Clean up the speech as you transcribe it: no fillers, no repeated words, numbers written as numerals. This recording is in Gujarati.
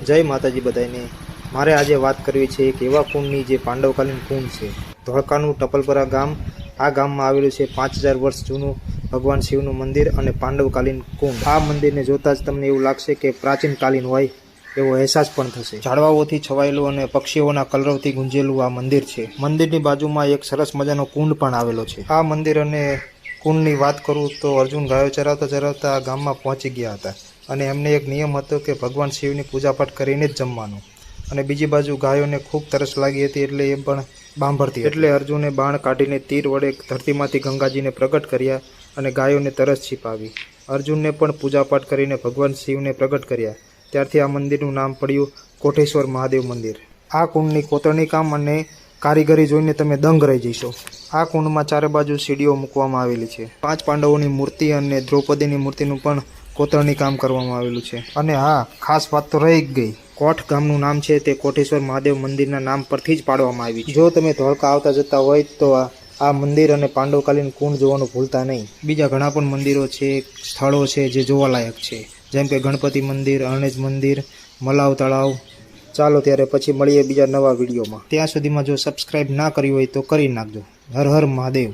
જય માતાજી બધાને। મારે આજે વાત કરવી છે એક એવા કુંડની જે પાંડવકાલીન કુંડ છે। ધોળકાનું ટપલપરા ગામ। આ ગામમાં આવેલું છે 5000 વર્ષ જૂનું ભગવાન શિવનું મંદિર અને પાંડવકાલીન કુંડ। આ મંદિરને જોતાં જ તમને એવું લાગશે કે પ્રાચીન કાલીન હોય એવો અહેસાસ પણ થશે। ઝાડવાઓથી છવાયેલું અને પક્ષીઓના કલરવથી ગુંજેલું આ મંદિર છે। મંદિરની બાજુમાં એક સરસ મજાનો કુંડ પણ આવેલો છે। આ મંદિર અને કુંડની વાત કરું તો અર્જુન ગાયો ચરાવતા ચરાવતા આ ગામમાં પહોંચી ગયા હતા અને એમને એક નિયમ હતો કે ભગવાન શિવની પૂજાપાઠ કરીને જ જમવાનું। અને બીજી બાજુ ગાયોને ખૂબ તરસ લાગી હતી એટલે એ પણ બાંભરતી, એટલે અર્જુને બાણ કાઢીને તીર વડે ધરતીમાંથી ગંગાજીને પ્રગટ કર્યા અને ગાયોને તરસ છીપાવી। અર્જુનને પણ પૂજાપાઠ કરીને ભગવાન શિવને પ્રગટ કર્યા। ત્યારથી આ મંદિરનું નામ પડ્યું કોટેશ્વર મહાદેવ મંદિર। આ કુંડની કોતરણી કામ અને કારીગરી જોઈને તમે દંગ રહી જશો। આ કુંડમાં ચારે બાજુ સીડીઓ મૂકવામાં આવેલી છે। 5 પાંડવોની મૂર્તિ અને દ્રૌપદીની મૂર્તિનું પણ કોતરણી કામ કરવામાં આવેલું છે। અને હા, ખાસ વાત તો રહી જ ગઈ, કોઠ ગામનું નામ છે તે કોટેશ્વર મહાદેવ મંદિરના નામ પરથી જ પાડવામાં આવ્યું છે। જો તમે ધોળકા આવતા જતા હોય તો આ મંદિર અને પાંડવકાલીન કુંડ જોવાનું ભૂલતા નહીં। બીજા ઘણા પણ મંદિરો છે, સ્થળો છે જે જોવાલાયક છે, જેમ કે ગણપતિ મંદિર, અરણેજ મંદિર, મલાવ તળાવ। ચાલો ત્યારે પછી મળીએ બીજા નવા વિડીયોમાં। ત્યાં સુધીમાં જો સબસ્ક્રાઈબ ના કર્યું હોય તો કરી નાખજો। હર હર મહાદેવ।